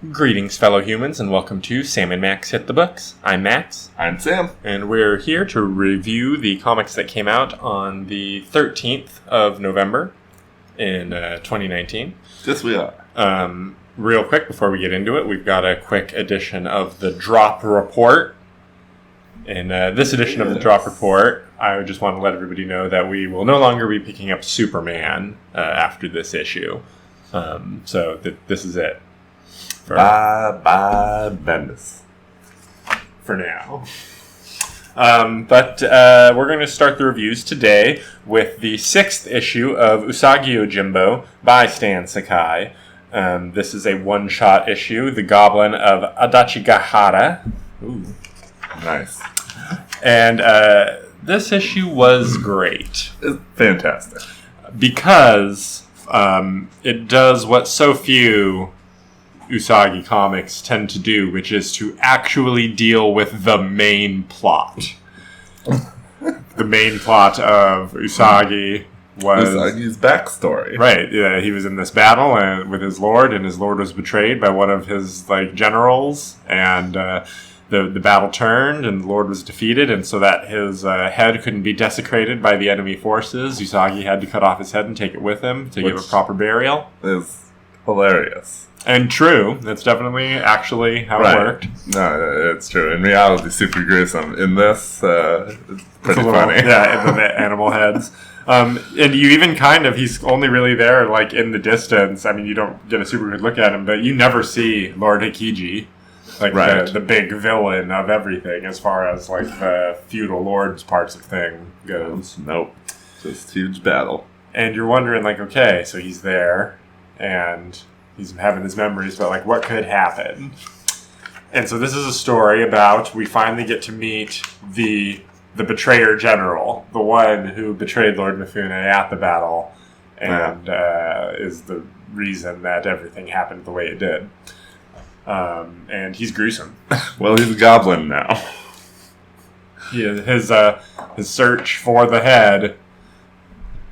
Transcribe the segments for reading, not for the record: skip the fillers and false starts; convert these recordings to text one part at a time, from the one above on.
Greetings, fellow humans, and welcome to Sam and Max Hit the Books. I'm Max. I'm Sam. And we're here to review the comics that came out on the 13th of November in 2019. Yes, we are. Real quick, before we get into it, we've got a quick edition of the Drop Report. In this edition of the Drop Report, I just want to let everybody know that we will no longer be picking up Superman after this issue. So this is it. Bye, Bendis. For now. But we're going to start the reviews today with the 6th issue of Usagi Yojimbo by Stan Sakai. This is a one-shot issue, The Goblin of Adachigahara. Ooh. Nice. And this issue was great. It's fantastic. Because it does what so few Usagi comics tend to do, which is to actually deal with the main plot. The main plot of Usagi was Usagi's backstory. Right. Yeah, he was in this battle with his lord, and his lord was betrayed by one of his generals, and the battle turned, and the lord was defeated, and so that his head couldn't be desecrated by the enemy forces, Usagi had to cut off his head and take it with him to give a proper burial. Is hilarious. And true. That's definitely actually how it worked. No, it's true. In reality, super gruesome. In this, it's pretty funny. Yeah, in the animal heads. And you even he's only really there, in the distance. I mean, you don't get a super good look at him, but you never see Lord Hikiji, the big villain of everything, as far as, the feudal lords parts of thing goes. Nope. Just huge battle. And you're wondering, okay, so he's there, and he's having his memories about, what could happen. And so this is a story about, we finally get to meet the betrayer general, the one who betrayed Lord Mifune at the battle, and is the reason that everything happened the way it did. And he's gruesome. Well, he's a goblin now. His search for the head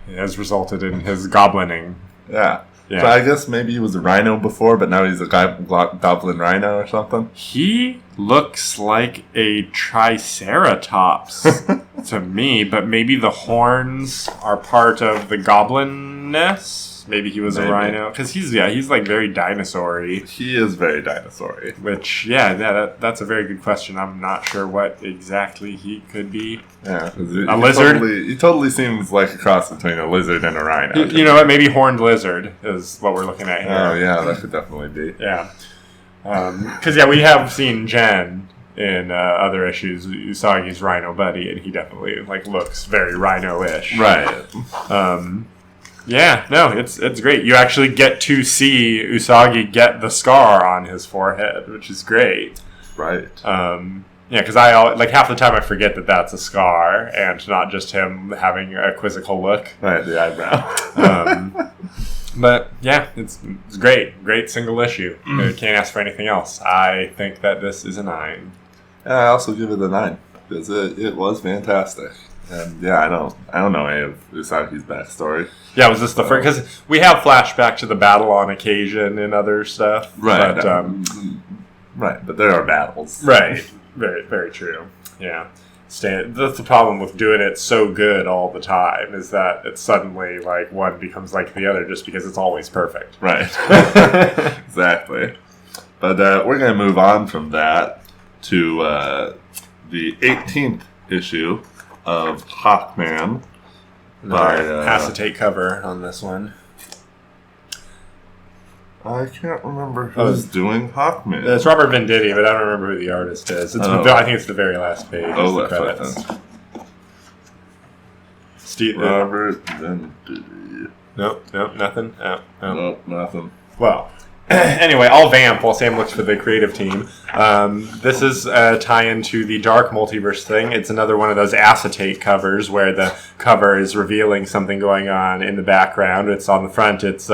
has resulted in his goblining. Yeah. Yeah. So I guess maybe he was a rhino before, but now he's a goblin rhino or something. He looks like a triceratops to me, but maybe the horns are part of the goblinness. Maybe he was a rhino, because he's very dinosaur-y. He is very dinosaur-y. Which, that's a very good question. I'm not sure what exactly he could be. Yeah, a lizard. He totally seems like a cross between a lizard and a rhino. You know what? Maybe horned lizard is what we're looking at here. Oh yeah, that could definitely be. Yeah, because we have seen Jen in other issues, Usagi's rhino buddy, and he definitely looks very rhino-ish. Right. Yeah, no, it's great. You actually get to see Usagi get the scar on his forehead, which is great. Right. Yeah, because I half the time I forget that that's a scar and not just him having a quizzical look. Right, the eyebrow. But yeah, it's great single issue. You can't ask for anything else. I think that this is a 9. Yeah, I also give it a 9 because it was fantastic. And yeah, I don't know any of Usagi's backstory. Yeah, was this the first? Because we have flashback to the battle on occasion and other stuff. Right. But, right, but there are battles. Right. Very, very true. Yeah. That's the problem with doing it so good all the time, is that it's suddenly one becomes like the other just because it's always perfect. Right. Exactly. But we're going to move on from that to the 18th issue of Hawkman. By acetate cover on this one. I can't remember who's doing Hawkman. It's Robert Venditti, but I don't remember who the artist is. I think it's the very last page. Oh, the credits. Robert Venditti. Nope, nothing. Nope, nothing. Well, anyway, I'll vamp while Sam looks for the creative team. This is a tie-in to the Dark Multiverse thing. It's another one of those acetate covers where the cover is revealing something going on in the background. It's on the front. It's,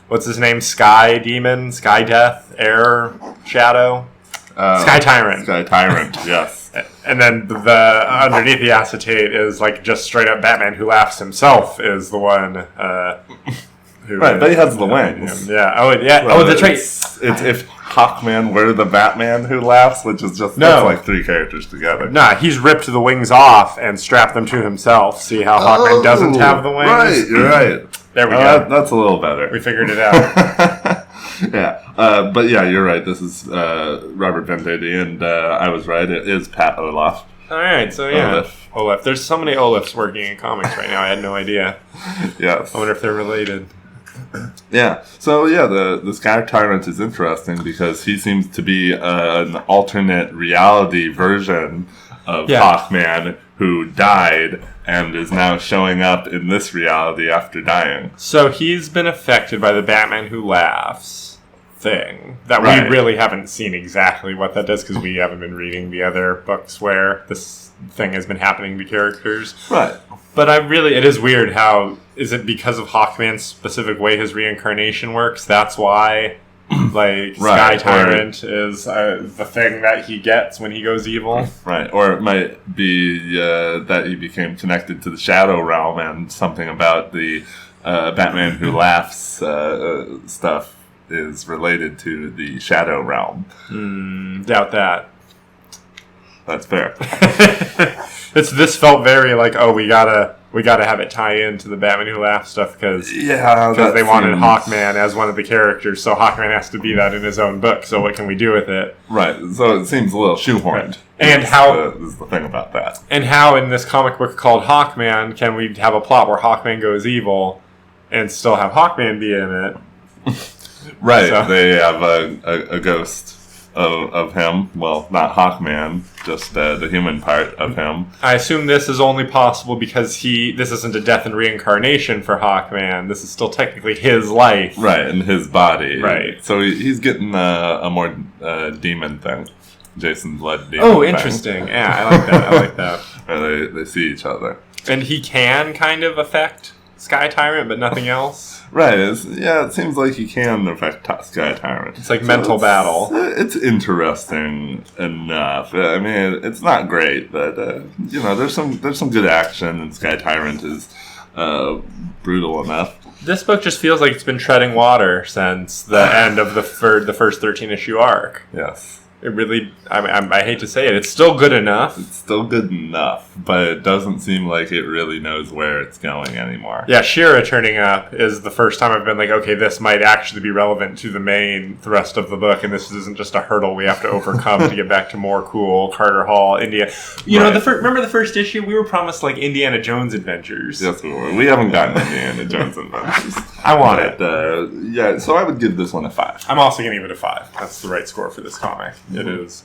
what's his name? Sky Demon? Sky Death? Air Shadow? Sky Tyrant. Sky Tyrant, yes. And then the underneath the acetate is just straight up Batman who laughs himself is the one... Right, but he has the wings. Yeah. Oh, yeah. Well, that's right. It's if Hawkman were the Batman who laughs, which is just that's like 3 characters together. Nah, he's ripped the wings off and strapped them to himself. See how Hawkman doesn't have the wings? Right, you're right. There we go. That's a little better. We figured it out. Yeah. But yeah, you're right. This is Robert Venditti, and I was right. It is Pat Olaf. All right, so yeah. Olaf. There's so many Olafs working in comics right now. I had no idea. Yes. I wonder if they're related. Yeah. So yeah, the Sky Tyrant is interesting because he seems to be an alternate reality version of Hawkman who died and is now showing up in this reality after dying. So he's been affected by the Batman Who Laughs thing that we really haven't seen exactly what that does because we haven't been reading the other books where this thing has been happening to characters. Right. But it is weird how, is it because of Hawkman's specific way his reincarnation works? That's why, Sky Tyrant is the thing that he gets when he goes evil? Right, or it might be that he became connected to the Shadow Realm and something about the Batman Who Laughs stuff is related to the Shadow Realm. Doubt that. That's fair. This felt very like, we gotta have it tie into the Batman Who Laughs stuff because they wanted Hawkman as one of the characters, so Hawkman has to be that in his own book. So what can we do with it? Right. So it seems a little shoehorned. Right. And how is the thing about that? And how in this comic book called Hawkman can we have a plot where Hawkman goes evil and still have Hawkman be in it? Right. So they have a ghost of him. Well, not Hawkman, just the human part of him. I assume this is only possible because this isn't a death and reincarnation for Hawkman. This is still technically his life. Right, in his body. Right. So he's getting a more demon thing. Jason Blood demon Oh, interesting. Thing. Yeah, I like that. Where they see each other. And he can kind of affect Sky Tyrant, but nothing else? Right. It seems like he can affect Sky Tyrant. It's like mental battle. It's interesting enough. I mean, it's not great, but there's some good action, and Sky Tyrant is brutal enough. This book just feels like it's been treading water since the end of the first 13-issue arc. Yes. It really, I hate to say it, it's still good enough. It's still good enough, but it doesn't seem like it really knows where it's going anymore. Yeah, Shira turning up is the first time I've been like, okay, this might actually be relevant to the main thrust of the book, and this isn't just a hurdle we have to overcome to get back to more cool Carter Hall, India. Remember the first issue? We were promised like Indiana Jones adventures. Yes, we were. We haven't gotten Indiana Jones adventures. I want it. So I would give this one a 5. I'm also going to give it a 5. That's the right score for this comic. It is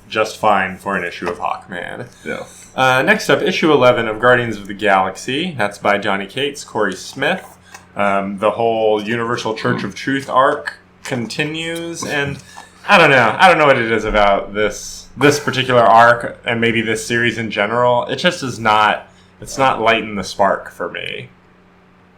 just fine for an issue of Hawkman. Yes. Next up, issue 11 of Guardians of the Galaxy. That's by Johnny Cates, Corey Smith. The whole Universal Church of Truth arc continues, and I don't know what it is about this particular arc, and maybe this series in general. It just is not. It's not lighting the spark for me.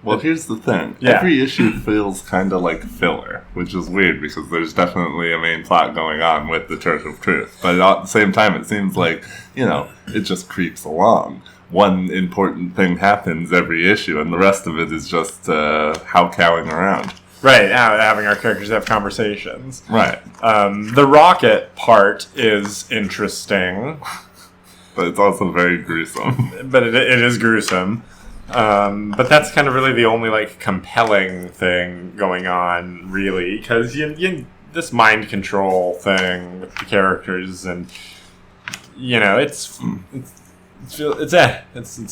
Well, here's the thing. Yeah. Every issue feels kind of like filler, which is weird because there's definitely a main plot going on with the Church of Truth. But at the same time, it seems like, it just creeps along. One important thing happens every issue, and the rest of it is just how-cowing around. Right, having our characters have conversations. Right. The rocket part is interesting. But it's also very gruesome. But it is gruesome. But that's kind of really the only compelling thing going on, really, because this mind control thing with the characters, and it's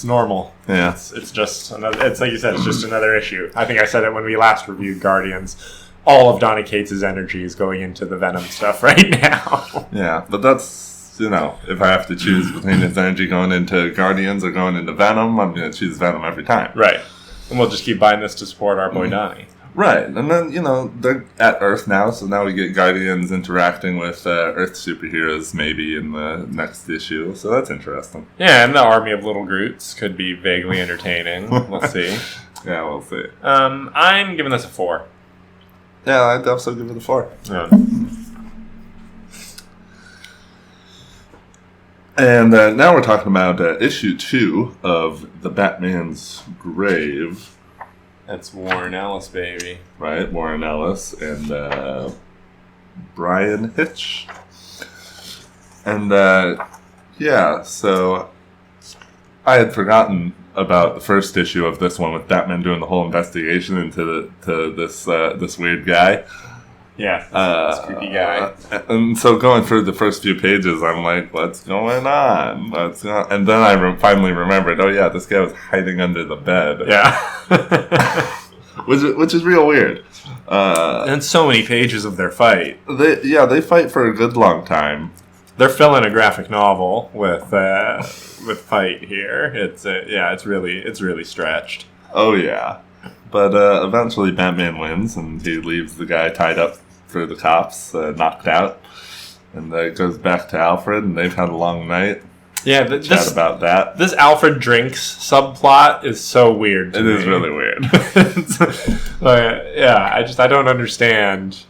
normal. Yeah, it's just another. It's like you said, it's just another issue. I think I said it when we last reviewed Guardians. All of Donny Cates' energy is going into the Venom stuff right now. Yeah, but that's. If I have to choose between his energy going into Guardians or going into Venom, I'm going to choose Venom every time. Right. And we'll just keep buying this to support our boy Donnie. Right. And then, they're at Earth now, so now we get Guardians interacting with Earth superheroes maybe in the next issue, so that's interesting. Yeah, and the army of little Groots could be vaguely entertaining. We'll see. Yeah, we'll see. I'm giving this a 4. Yeah, I'd also give it a 4. Yeah. And now we're talking about issue 2 of The Batman's Grave. That's Warren Ellis, baby. Right, Warren Ellis. And Brian Hitch. And, so I had forgotten about the first issue of this one with Batman doing the whole investigation into this weird guy. Yeah, this creepy guy. And so going through the first few pages, I'm like, what's going on? And then I finally remembered, oh yeah, this guy was hiding under the bed. Yeah. which is real weird. And so many pages of their fight. They fight for a good long time. They're filling a graphic novel with fight here. It's really stretched. Oh yeah, but eventually Batman wins, and he leaves the guy tied up for the cops, knocked out, and goes back to Alfred, and they've had a long night. Yeah, chat about that. This Alfred drinks subplot is so weird. It is really weird. I don't understand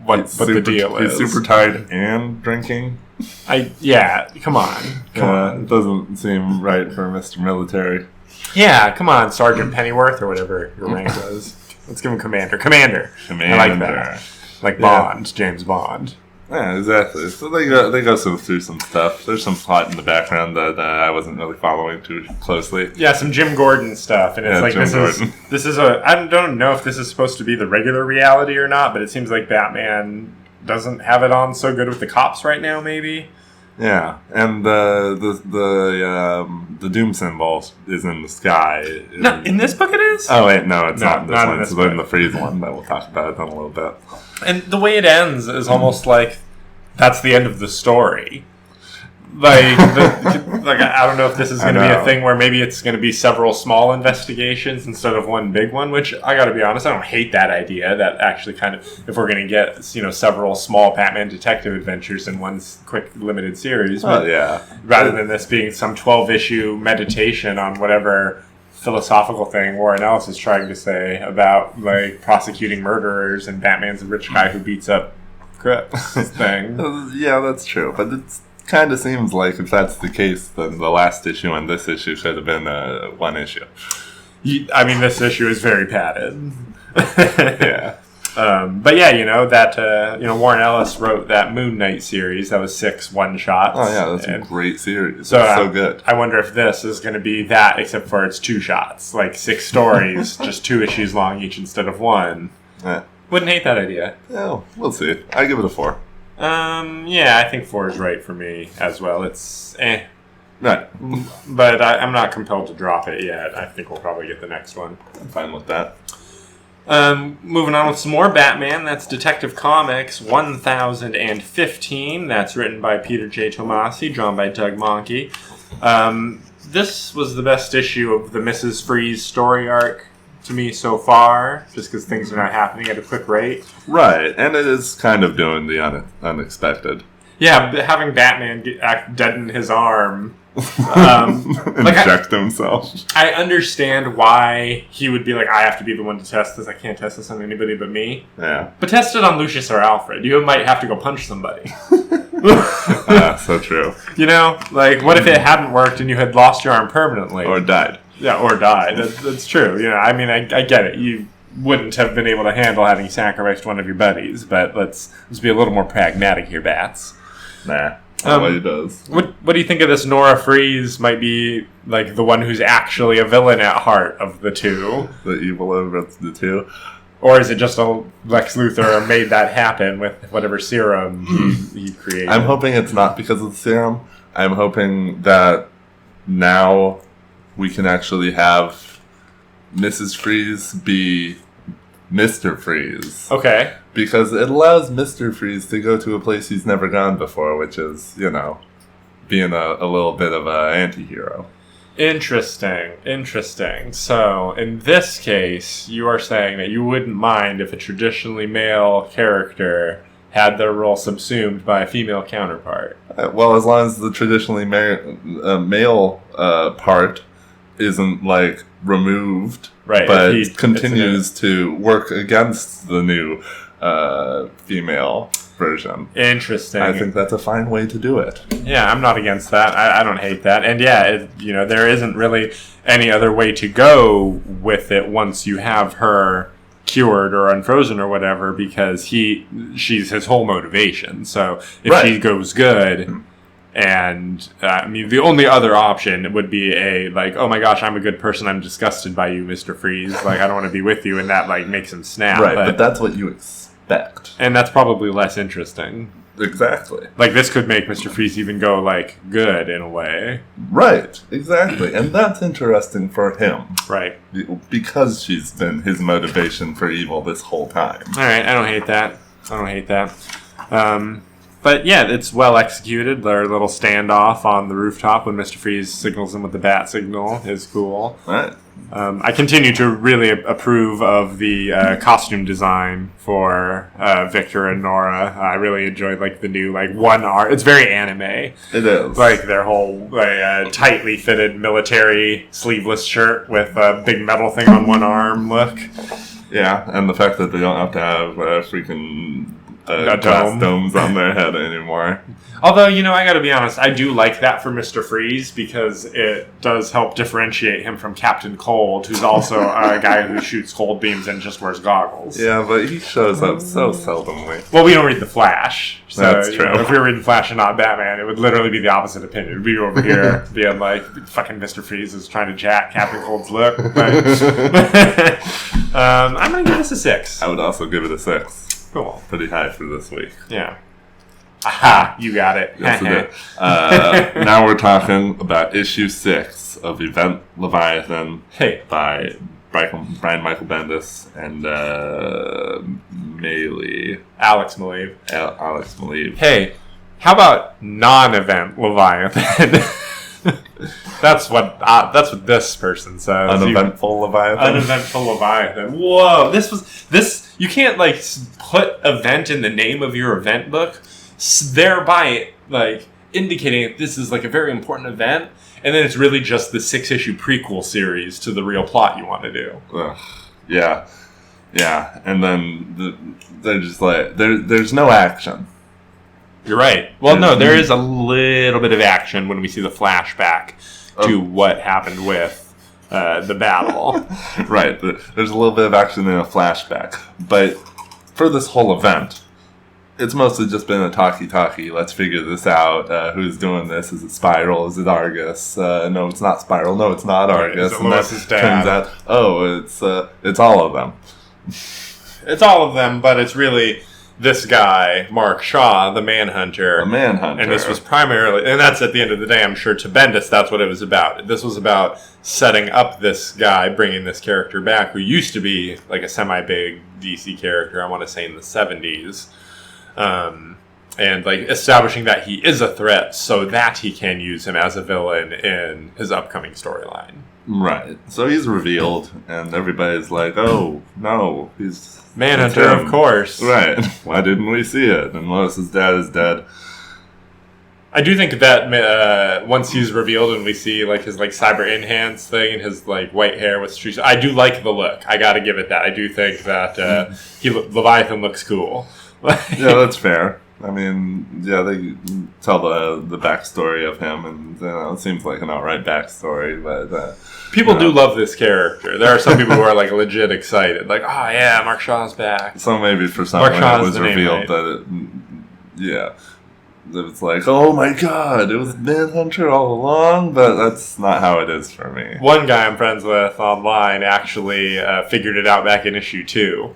what the deal is. He's super tired and drinking. Come on. It doesn't seem right for Mr. Military. Yeah, come on, Sergeant Pennyworth or whatever your rank was. Let's give him Commander. Commander. I like that. Like Bond, James Bond. Yeah, exactly. So they go through some stuff. There's some plot in the background that I wasn't really following too closely. Yeah, some Jim Gordon stuff, and it's this is I don't know if this is supposed to be the regular reality or not, but it seems like Batman doesn't have it on so good with the cops right now. Maybe. Yeah, and the doom symbol is in the sky. No, in this book it is? Oh wait, no, it's not in this one. It's in the Freeze one that we'll talk about in a little bit. And the way it ends is almost like that's the end of the story. I don't know if this is going to be a thing where maybe it's going to be several small investigations instead of one big one, which I got to be honest, I don't hate that idea. That actually kind of, if we're going to get several small Batman detective adventures in one quick limited series, rather than this being some 12-issue meditation on whatever philosophical thing Warren Ellis is trying to say about prosecuting murderers and Batman's a rich guy who beats up Crips thing. Yeah, that's true, but it's kind of seems like if that's the case, then the last issue and this issue should have been one issue. This issue is very padded. Yeah. But that Warren Ellis wrote that Moon Knight series. That was 6 one-shots. Oh yeah, that's a great series. So good. I wonder if this is going to be that, except for it's 2 shots, 6 stories, just 2 issues long each instead of 1. Yeah. Wouldn't hate that idea. Yeah, we'll see. I give it a 4. I think 4 is right for me as well. It's Right. But I'm not compelled to drop it yet. I think we'll probably get the next one. I'm fine with that. Moving on with some more Batman. That's Detective Comics 1015. That's written by Peter J. Tomasi, drawn by Doug Mahnke. This was the best issue of the Mrs. Freeze story arc to me so far, just because things are not happening at a quick rate. Right, and it is kind of doing the unexpected. Yeah, but having Batman deaden his arm. Inject himself. I understand why he would be like, I have to be the one to test this. I can't test this on anybody but me. Yeah. But test it on Lucius or Alfred. You might have to go punch somebody. So true. What if it hadn't worked and you had lost your arm permanently? Or died. Yeah, or died. That's true. I get it. You wouldn't have been able to handle having sacrificed one of your buddies, but let's be a little more pragmatic here, Bats. Nah. Nobody does. What do you think of this? Nora Freeze might be the one who's actually a villain at heart of the two. The evil of the two. Or is it just a Lex Luthor made that happen with whatever serum he created? I'm hoping it's not because of the serum. I'm hoping that now we can actually have Mrs. Freeze be Mr. Freeze. Okay. Because it allows Mr. Freeze to go to a place he's never gone before, which is, being a little bit of an anti-hero. Interesting. So, in this case, you are saying that you wouldn't mind if a traditionally male character had their role subsumed by a female counterpart. Well, as long as the traditionally male part isn't, removed, right, but continues to work against the new female version. Interesting. I think that's a fine way to do it. Yeah, I'm not against that. I don't hate that. And there isn't really any other way to go with it once you have her cured or unfrozen or whatever because she's his whole motivation. So if she goes good, and I mean the only other option would be oh my gosh, I'm a good person, I'm disgusted by you, Mr. Freeze, like I don't want to be with you, and that like makes him snap. Right, but that's what you expect, and that's probably less interesting. Exactly. Like this could make Mr. Freeze even go like good in a way. Right, exactly. And that's interesting for him. Right. Because she's been his motivation for evil this whole time. Alright, I don't hate that. But yeah, it's well executed. Their little standoff on the rooftop when Mr. Freeze signals him with the bat signal is cool. Right. I continue to really approve of the costume design for Victor and Nora. I really enjoyed like the new like one art. It's very anime. It is like their whole tightly fitted military sleeveless shirt with a big metal thing on one arm look. Yeah, and the fact that they don't have to have freaking glass domes on their head anymore. Although, I gotta be honest, I do like that for Mr. Freeze because it does help differentiate him from Captain Cold, who's also a guy who shoots cold beams and just wears goggles. Yeah, but he shows up so seldomly. Well, we don't read The Flash. So, that's true. If we were reading Flash and not Batman, it would literally be the opposite opinion. It would be over here being like, fucking Mr. Freeze is trying to jack Captain Cold's look. But, I'm gonna give this a 6. I would also give it a 6. Cool. Pretty high for this week. Yeah. Aha, you got it. Yes, it did. Now we're talking about issue 6 of Event Leviathan by Brian Michael Bendis and Alex Maleev. Alex Maleev. Hey, how about non-event Leviathan? That's what this person says. Uneventful Leviathan. Uneventful Leviathan. Whoa, this. You can't like put event in the name of your event book, thereby like indicating that this is like a very important event, and then it's really just the 6-issue prequel series to the real plot you want to do. Ugh. Yeah, and then they're just like there's no action. You're right. Well, no, there is a little bit of action when we see the flashback to what happened with the battle. Right. There's a little bit of action in a flashback. But for this whole event, it's mostly just been a talkie-talkie. Let's figure this out. Who's doing this? Is it Spiral? Is it Argus? No, it's not Spiral. No, it's not Argus. Right, and that turns out, it's all of them. It's all of them, but it's really this guy, Mark Shaw, the Manhunter. The Manhunter. And this was primarily, and that's at the end of the day, I'm sure to Bendis, that's what it was about. This was about setting up this guy, bringing this character back, who used to be like a semi-big DC character, I want to say in the 70s. And like establishing that he is a threat so that he can use him as a villain in his upcoming storyline. Right. So he's revealed, and everybody's like, oh, no, he's Manhunter, of course. Right. Why didn't we see it? And Lois's dad is dead. I do think that once he's revealed and we see like his like cyber enhanced thing and his like white hair with streaks, I do like the look. I got to give it that. I do think that Leviathan looks cool. Yeah, that's fair. I mean, yeah, they tell the backstory of him, and it seems like an outright backstory, but people do love this character. There are some people who are like legit excited, like, oh yeah, Mark Shaw's back. So maybe for some when it was revealed that it's like, oh my god, it was Manhunter all along, but that's not how it is for me. One guy I'm friends with online actually figured it out back in issue 2.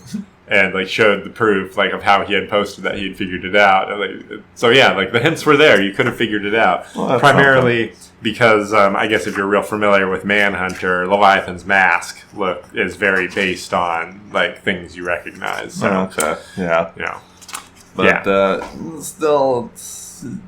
And like showed the proof like of how he had posted that he had figured it out. And, so yeah, like the hints were there. You could have figured it out. Well, primarily because I guess if you're real familiar with Manhunter, Leviathan's mask look is very based on like things you recognize. So, okay, yeah, but still.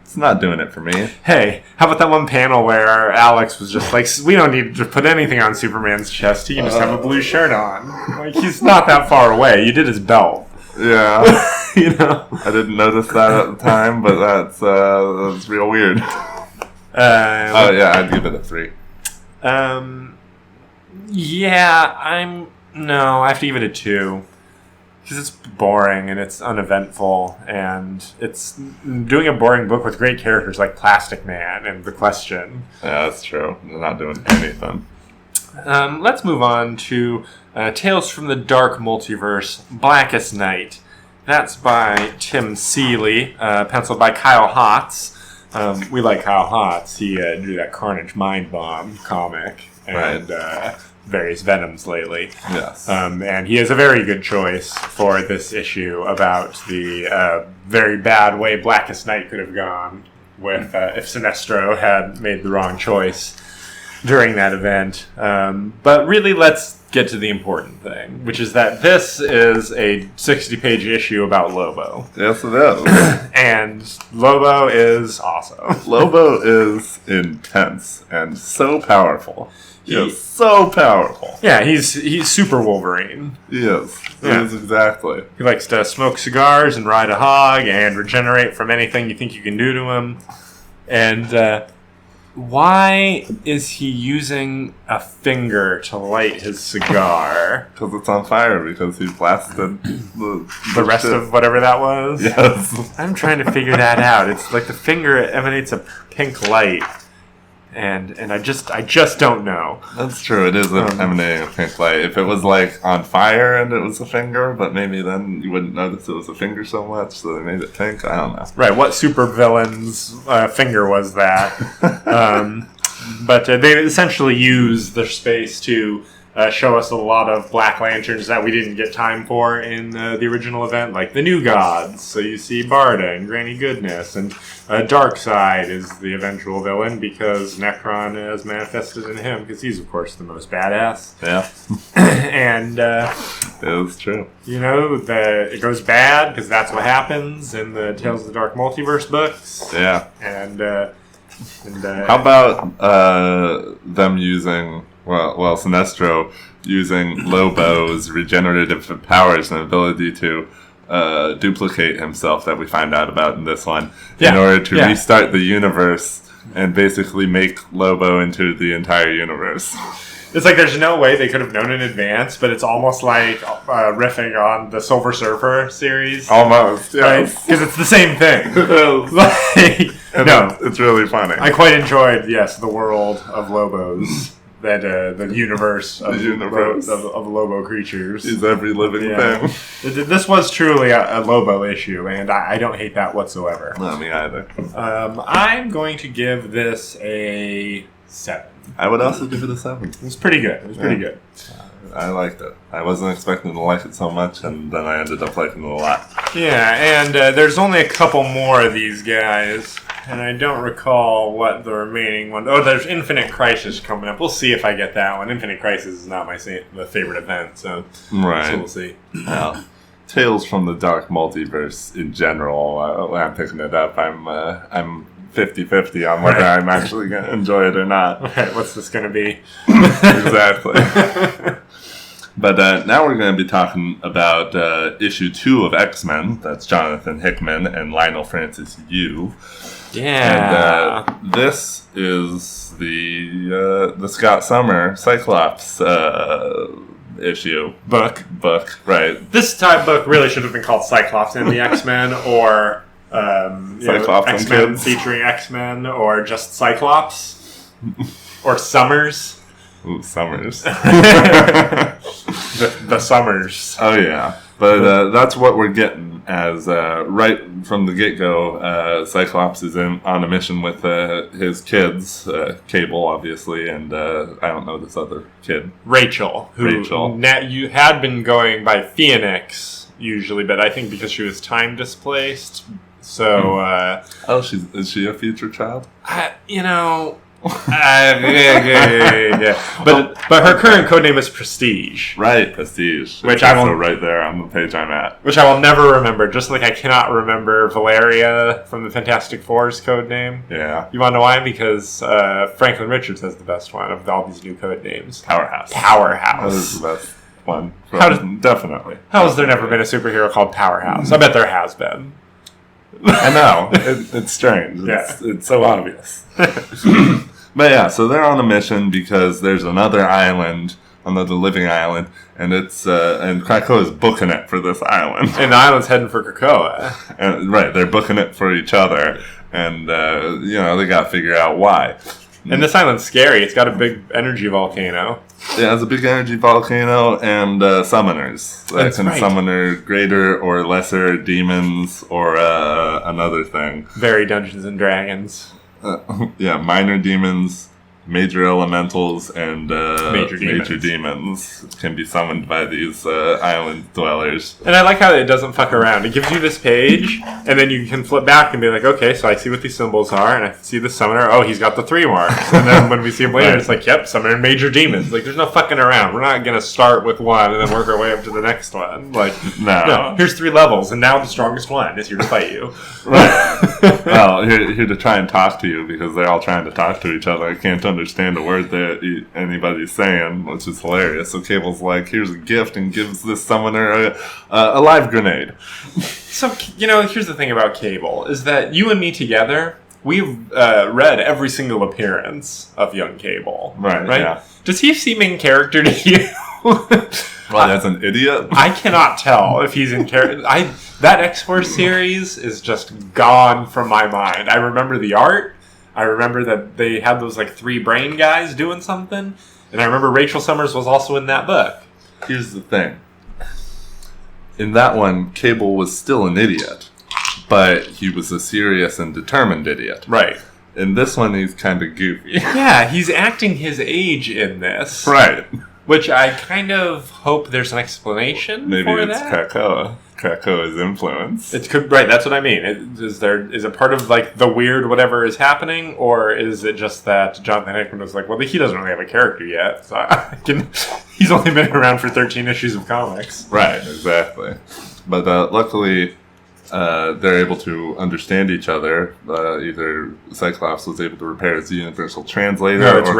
It's not doing it for me. Hey, how about that one panel where Alex was just like, we don't need to put anything on Superman's chest. He can just have a blue shirt on. Like, he's not that far away. You did his belt. Yeah. I didn't notice that at the time, but that's real weird. I'd give it a 3. I have to give it a 2. Because it's boring and it's uneventful, and it's doing a boring book with great characters like Plastic Man and The Question. Yeah, that's true. They're not doing anything. Let's move on to Tales from the Dark Multiverse, Blackest Night. That's by Tim Seeley, penciled by Kyle Hotz. We like Kyle Hotz. He drew that Carnage Mind Bomb comic and various Venoms lately. Yes. And he has a very good choice for this issue about the very bad way Blackest Night could have gone with if Sinestro had made the wrong choice during that event. But really, let's get to the important thing, which is that this is a 60-page issue about Lobo. Yes, it is. And Lobo is awesome. Lobo is intense and so powerful. He is so powerful. Yeah, he's super Wolverine. He is. He is exactly. He likes to smoke cigars and ride a hog and regenerate from anything you think you can do to him. And why is he using a finger to light his cigar? Because it's on fire, because he blasted the rest of whatever that was? Yes. I'm trying to figure that out. It's like the finger emanates a pink light. And I just don't know. That's true. It is emanating a pink light. If it was like on fire and it was a finger, but maybe then you wouldn't notice it was a finger so much, so they made it pink. I don't know. Right. What supervillain's finger was that? But they essentially use their space to show us a lot of Black Lanterns that we didn't get time for in the original event, like the New Gods. So you see Barda and Granny Goodness, and Darkseid is the eventual villain because Necron is manifested in him, because he's, of course, the most badass. Yeah. And it is true. You know, it goes bad because that's what happens in the Tales of the Dark Multiverse books. Yeah. And how about them using... Well, Sinestro using Lobo's regenerative powers and ability to duplicate himself that we find out about in this one in order to restart the universe and basically make Lobo into the entire universe. It's like there's no way they could have known in advance, but it's almost like riffing on the Silver Surfer series. Almost, yes. Because it's the same thing. It's really funny. I quite enjoyed, the world of Lobos. The universe of Lobo creatures. Is every living thing. This was truly a Lobo issue, and I don't hate that whatsoever. Not me either. I'm going to give this a 7. I would also give it a 7. It was pretty good. Good. I liked it. I wasn't expecting to like it so much, and then I ended up liking it a lot. Yeah, and there's only a couple more of these guys. And I don't recall what the remaining one... Oh, there's Infinite Crisis coming up. We'll see if I get that one. Infinite Crisis is not my favorite event, so we'll see. Well, Tales from the Dark Multiverse in general, when I'm picking it up, I'm 50-50 on whether I'm actually going to enjoy it or not. Right, what's this going to be? Exactly. But now we're going to be talking about issue 2 of X-Men. That's Jonathan Hickman and Lionel Francis Yu. Yeah. And this is the Scott Summer Cyclops issue. Book, right. This type book really should have been called Cyclops and the X-Men, or Cyclops X-Men featuring X-Men, or just Cyclops, or Summers. Ooh, Summers. the Summers. Oh, yeah. But that's what we're getting, as right from the get-go, Cyclops is on a mission with his kids, Cable, obviously, and I don't know this other kid. Rachel. You had been going by Phoenix, usually, but I think because she was time displaced, so... is she a future child? But her current codename is Prestige. Right, Prestige. Which also right there on the page I'm at. Which I will never remember, just like I cannot remember Valeria from the Fantastic Four's codename. Yeah. You want to know why? Because Franklin Richards has the best one of all these new codenames. Powerhouse. That is the best one. Definitely. How has there never been a superhero called Powerhouse? I bet there has been. I know. It's strange. It's so obvious. But yeah, so they're on a mission because there's another living island, and it's and Krakoa's booking it for this island. And the island's heading for Krakoa. And, right, they're booking it for each other, and they got to figure out why. And this island's scary. It's got a big energy volcano. Yeah, it's a big energy volcano and summoners that can summon greater or lesser demons or another thing. Very Dungeons and Dragons. Yeah, minor demons, major elementals, and major demons can be summoned by these island dwellers. And I like how it doesn't fuck around. It gives you this page, and then you can flip back and be like, okay, so I see what these symbols are, and I see the summoner. Oh, he's got the 3 marks. And then when we see him later, it's like, yep, summoner major demons. Like, there's no fucking around. We're not going to start with one and then work our way up to the next one. Like, no. Here's 3 levels, and now the strongest one is here to fight you. Right. Well, here to try and talk to you, because they're all trying to talk to each other. I can't understand a word that anybody's saying, which is hilarious. So Cable's like, here's a gift, and gives this summoner a live grenade. So, here's the thing about Cable, is that you and me together, we've read every single appearance of young Cable. Right? Yeah. Does he seem in character to you? Well, that's an idiot. I cannot tell if he's in character. That X-Force series is just gone from my mind. I remember the art. I remember that they had those 3 brain guys doing something. And I remember Rachel Summers was also in that book. Here's the thing. In that one, Cable was still an idiot. But he was a serious and determined idiot. Right. In this one, he's kind of goofy. Yeah, he's acting his age in this. Right. Which I kind of hope there's an explanation for that. Maybe it's Krakoa's influence. Right, that's what I mean. Is it part of the weird whatever is happening, or is it just that Jonathan Hickman was like, well, he doesn't really have a character yet, so he's only been around for 13 issues of comics. Right, exactly. But luckily, they're able to understand each other. Either Cyclops was able to repair his universal translator, or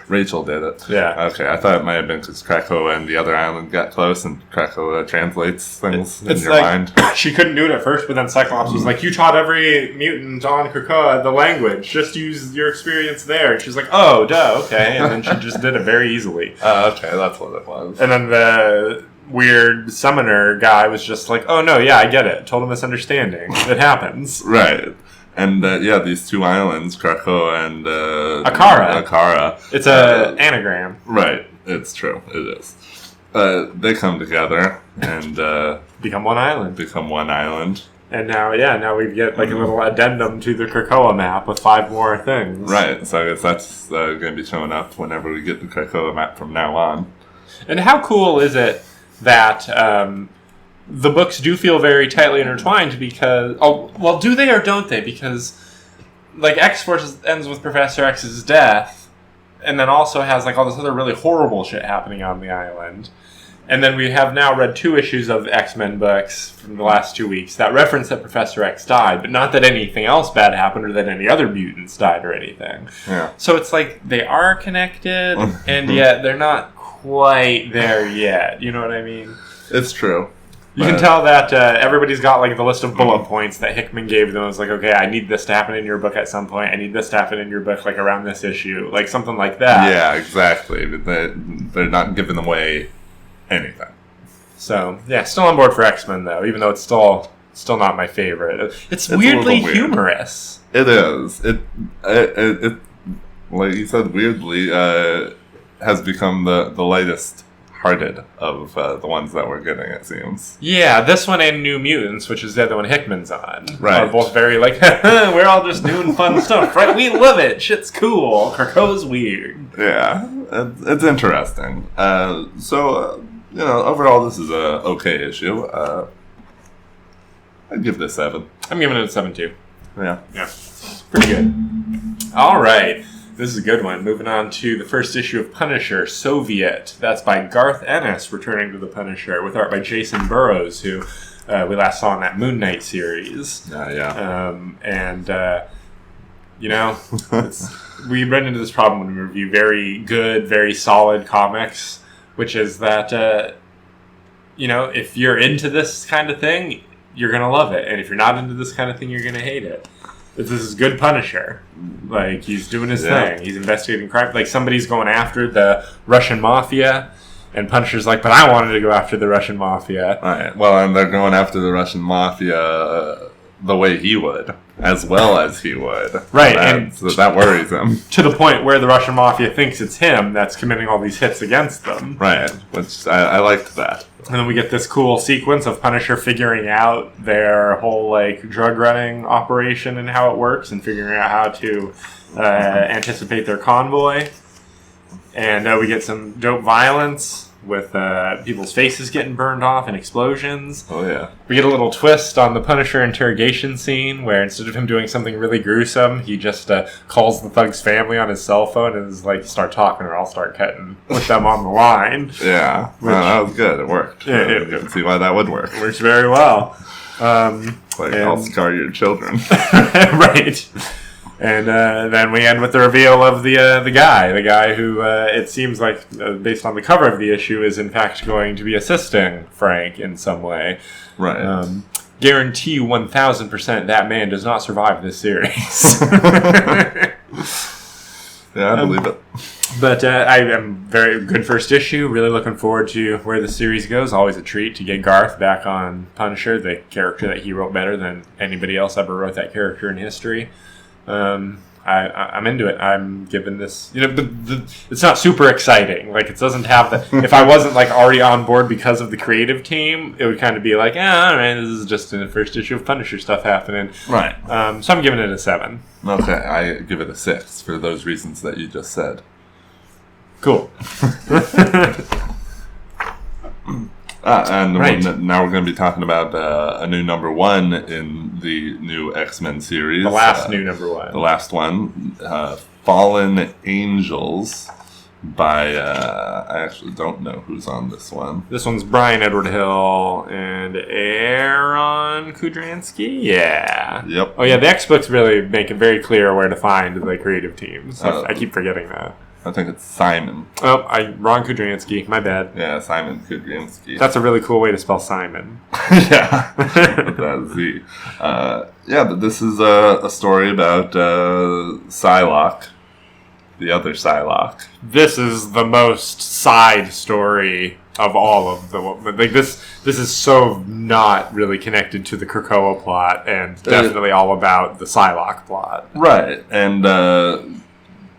Rachel did it. Yeah. Okay, I thought it might have been because Krakoa and the other island got close, and Krakoa translates things in your mind. She couldn't do it at first, but then Cyclops was like, you taught every mutant on Krakoa the language. Just use your experience there. And she's like, oh, duh, okay. And then she just did it very easily. Okay, that's what it was. And then the weird summoner guy was just like, oh no, yeah, I get it. Total misunderstanding. It happens. Right. And these 2 islands, Krakoa and Akara. It's an anagram. Right. It's true. It is. They come together and become one island. And now we get a little addendum to the Krakoa map with 5 more things. Right. So I guess that's going to be showing up whenever we get the Krakoa map from now on. And how cool is it that the books do feel very tightly intertwined because... Oh, well, do they or don't they? Because, X-Force ends with Professor X's death, and then also has, all this other really horrible shit happening on the island. And then we have now read 2 issues of X-Men books from the last 2 weeks that reference that Professor X died, but not that anything else bad happened or that any other mutants died or anything. Yeah. So it's they are connected, and yet they're not quite there yet. You know what I mean? It's true. You can tell that everybody's got the list of bullet points that Hickman gave them. It was okay, I need this to happen in your book at some point. I need this to happen in your book around this issue. Something like that. Yeah, exactly. But they're not giving away anything. So, yeah, still on board for X-Men, though, even though it's still not my favorite. It's weirdly humorous. It is. It like you said, weirdly, has become the lightest hearted of the ones that we're getting, it seems. Yeah, this one and New Mutants, which is the other one Hickman's on, right, are both very we're all just doing fun stuff, right? We love it. Shit's cool. Krakoa's weird. Yeah, it's interesting. So overall, this is a okay issue. I'd give this 7. I'm giving it a 7 too. Yeah, pretty good. All right. This is a good one. Moving on to the first issue of Punisher, Soviet. That's by Garth Ennis, returning to the Punisher, with art by Jason Burrows, who we last saw in that Moon Knight series. We run into this problem when we review very good, very solid comics, which is that, if you're into this kind of thing, you're going to love it. And if you're not into this kind of thing, you're going to hate it. This is good Punisher. He's doing his thing. He's investigating crime. Somebody's going after the Russian mafia, and Punisher's but I wanted to go after the Russian mafia. Right. Well, and they're going after the Russian mafia the way he would. as well as he would. Right, that worries him. To the point where the Russian mafia thinks it's him that's committing all these hits against them. Right, which I liked that. And then we get this cool sequence of Punisher figuring out their whole drug running operation and how it works, and figuring out how to anticipate their convoy. And we get some dope violence with people's faces getting burned off and explosions. Oh, yeah. We get a little twist on the Punisher interrogation scene where instead of him doing something really gruesome, he just calls the thug's family on his cell phone and is like, start talking or I'll start cutting with them on the line. Yeah. That was good. It worked. Yeah, you can see why that would work. It works very well. I'll scar your children. Right. And then we end with the reveal of the guy who it seems like, based on the cover of the issue, is in fact going to be assisting Frank in some way. Right. Guarantee 1,000% that man does not survive this series. Yeah, I believe it. But I am very good first issue. Really looking forward to where the series goes. Always a treat to get Garth back on Punisher, the character that he wrote better than anybody else ever wrote that character in history. I'm into it. I'm giving this, it's not super exciting. Like, it doesn't have the, if I wasn't already on board because of the creative team, it would kind of be like, all right, this is just in the first issue of Punisher stuff happening. Right. So I'm giving it a 7. Okay, I give it a 6 for those reasons that you just said. Cool. Right. Now we're going to be talking about a new number 1 in the new X-Men series. The last new number 1. The last one, Fallen Angels, by, I actually don't know who's on this one. This one's Brian Edward Hill and Aaron Kudransky? Yeah. Yep. Oh yeah, the X-Books really make it very clear where to find the creative teams. I keep forgetting that. I think it's Simon. Oh, Ron Kudransky. My bad. Yeah, Simon Kudransky. That's a really cool way to spell Simon. Yeah, with that Z. But this is a story about Psylocke, the other Psylocke. This is the most side story of all of the this is so not really connected to the Krakoa plot, and definitely all about the Psylocke plot. Right, and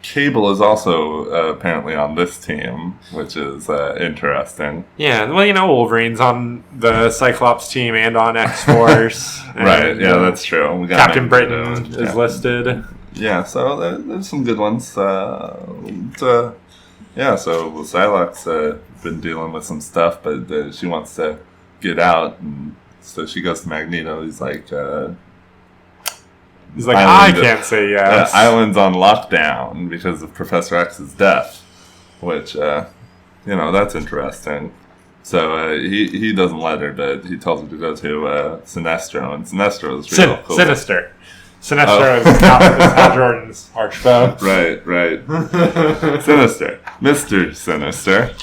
Cable is also apparently on this team, which is interesting. Yeah, well, Wolverine's on the Cyclops team and on X-Force. Right, yeah, that's true. We got Captain Britain is listed. Yeah, so there's some good ones. So Psylocke's been dealing with some stuff, but she wants to get out, and so she goes to Magneto. He's like, I can't say yes. Island's on lockdown because of Professor X's death, which, that's interesting. So he doesn't let her, but he tells her to go to Sinestro, and Sinestro is real cool. Sinister. Sinestro is Hal Jordan's arch foe. Right. Sinister. Mr. Sinister.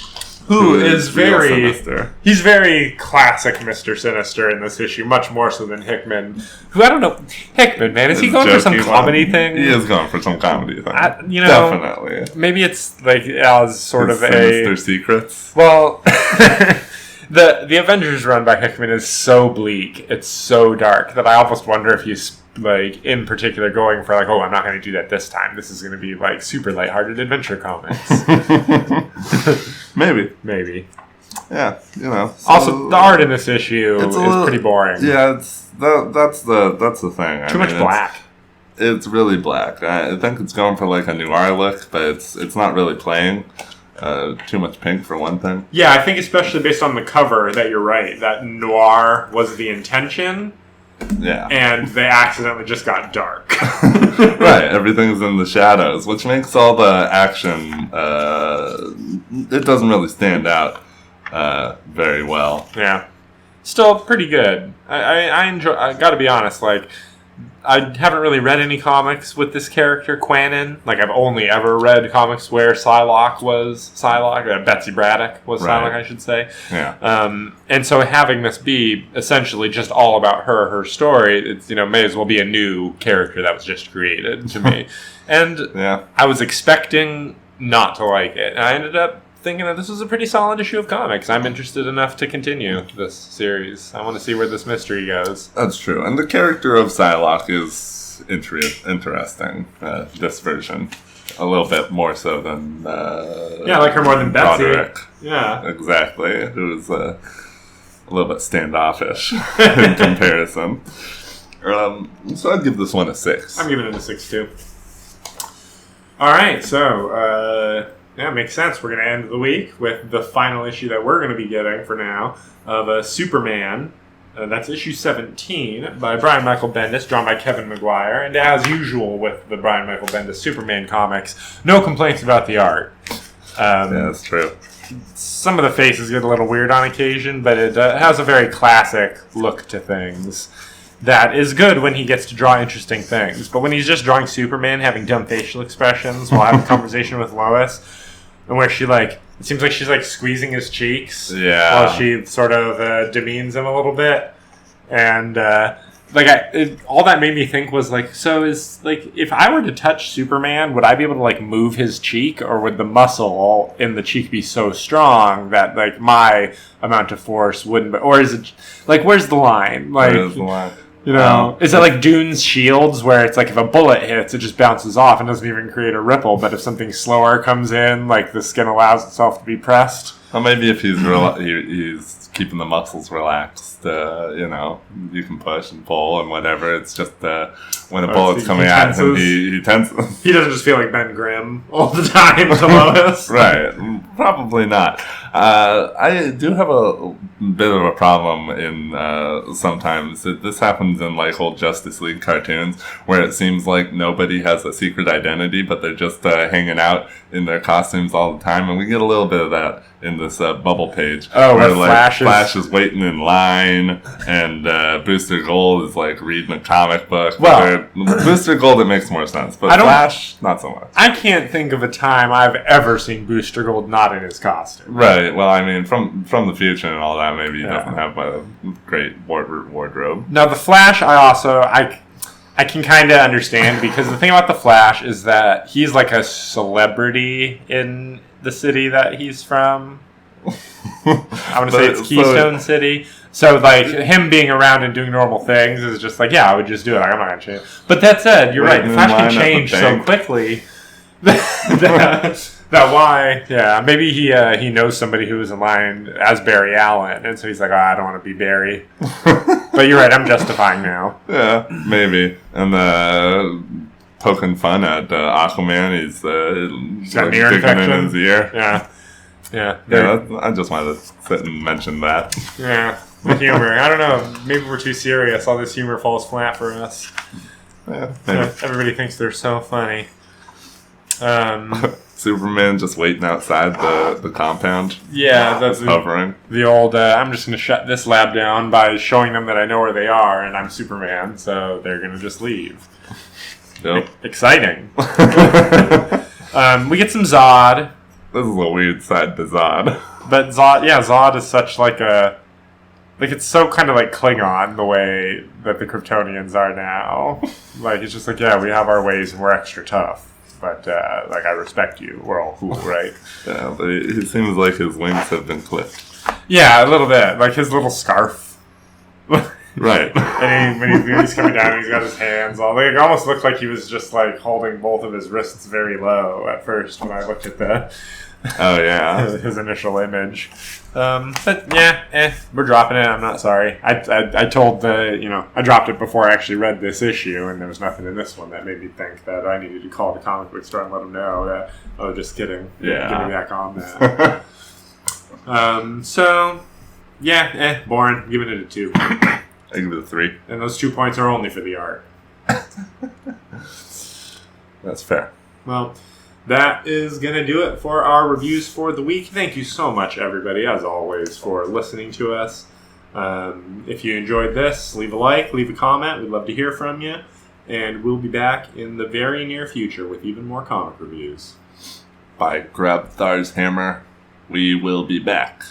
Who is very... Sinister. He's very classic Mr. Sinister in this issue, much more so than Hickman. Who, I don't know... Hickman, man, is he going for some comedy thing? He is going for some comedy thing. Definitely. Maybe it's as sort of Sinister Secrets? Well... The Avengers run by Hickman is so bleak, it's so dark, that I almost wonder if he's, in particular going for, I'm not going to do that this time. This is going to be, super lighthearted adventure comics. Maybe. Yeah, So also, the art in this issue is pretty boring. Yeah, that's the thing. Too much black. It's really black. I think it's going for, a noir look, but it's not really playing. Too much pink for one thing. Yeah, I think especially based on the cover that you're right. That noir was the intention. Yeah. And they accidentally just got dark. Right, everything's in the shadows, which makes all the action, it doesn't really stand out very well. Yeah. Still pretty good. I enjoy, I gotta be honest, I haven't really read any comics with this character, Quanon. I've only ever read comics where Psylocke was Psylocke, Betsy Braddock was Psylocke, I should say. Yeah. And so having this be essentially just all about her story, it's, may as well be a new character that was just created to me. And I was expecting not to like it. And I ended up thinking that this was a pretty solid issue of comics. I'm interested enough to continue this series. I want to see where this mystery goes. That's true. And the character of Psylocke is is interesting. This version, a little bit more so than I like her more than Betsy. Roderick. Yeah, exactly. Who's a little bit standoffish in comparison. So I'd give this one a 6. I'm giving it a 6 too. All right, so makes sense. We're going to end the week with the final issue that we're going to be getting for now of Superman. That's issue 17 by Brian Michael Bendis, drawn by Kevin Maguire. And as usual with the Brian Michael Bendis Superman comics, no complaints about the art. Yeah, that's true. Some of the faces get a little weird on occasion, but it has a very classic look to things that is good when he gets to draw interesting things. But when he's just drawing Superman, having dumb facial expressions while having a conversation with Lois, and where she it seems like she's squeezing his cheeks while she sort of demeans him a little bit. And all that made me think was if I were to touch Superman, would I be able to move his cheek, or would the muscle in the cheek be so strong that my amount of force wouldn't be, or is it where's the line? Where's the line? You know, is it like Dune's shields where it's if a bullet hits, it just bounces off and doesn't even create a ripple, but if something slower comes in, the skin allows itself to be pressed? Well, maybe if he's he's keeping the muscles relaxed, you can push and pull and whatever. It's just when a bullet's coming at him, he tenses. He doesn't just feel like Ben Grimm all the time to Lois. Right. Probably not. I do have a bit of a problem in sometimes. This happens in old Justice League cartoons where it seems like nobody has a secret identity, but they're just hanging out in their costumes all the time. And we get a little bit of that in this bubble page. Oh, where Flash is waiting in line, and Booster Gold is reading a comic book. Well, Booster Gold, it makes more sense, but Flash, not so much. I can't think of a time I've ever seen Booster Gold not in his costume. Right. Well, I mean, from the future and all that, maybe he doesn't have a great wardrobe. Now, the Flash, I can kind of understand, because the thing about the Flash is that he's a celebrity in the city that he's from. I want to say it's Keystone City. So, him being around and doing normal things is just I would just do it. I'm not going to change. But that said, you're right. Flash can change so quickly that why, maybe he knows somebody who is in line as Barry Allen, and so he's I don't want to be Barry. But you're right, I'm justifying now. Yeah, maybe. And poking fun at Aquaman, he's got an ear infection in his ear. Yeah. I just wanted to sit and mention that. Yeah, the humor. I don't know, maybe we're too serious. All this humor falls flat for us. Yeah, maybe. Everybody thinks they're so funny. Superman just waiting outside the compound. Yeah, that's hovering. The old, I'm just going to shut this lab down by showing them that I know where they are, and I'm Superman, so they're going to just leave. Yep. Exciting. We get some Zod. This is a weird side to Zod. But Zod is such it's so kind of Klingon, the way that the Kryptonians are now. It's just we have our ways and we're extra tough. But, I respect you. We're all cool, right? Yeah, but it seems like his wings have been clipped. Yeah, a little bit. His little scarf. Right. And when he's coming down, he's got his hands all... it almost looked like he was just, holding both of his wrists very low at first when I looked at the... Oh, yeah. his initial image. But, we're dropping it. I'm not sorry. I told I dropped it before I actually read this issue, and there was nothing in this one that made me think that I needed to call the comic book store and let them know that, oh, just kidding. Yeah. Get me back on that. Boring. I'm giving it a 2. I give it a 3. And those 2 points are only for the art. That's fair. Well, that is going to do it for our reviews for the week. Thank you so much, everybody, as always, for listening to us. If you enjoyed this, leave a like, leave a comment. We'd love to hear from you. And we'll be back in the very near future with even more comic reviews. By Grab Thar's Hammer, we will be back.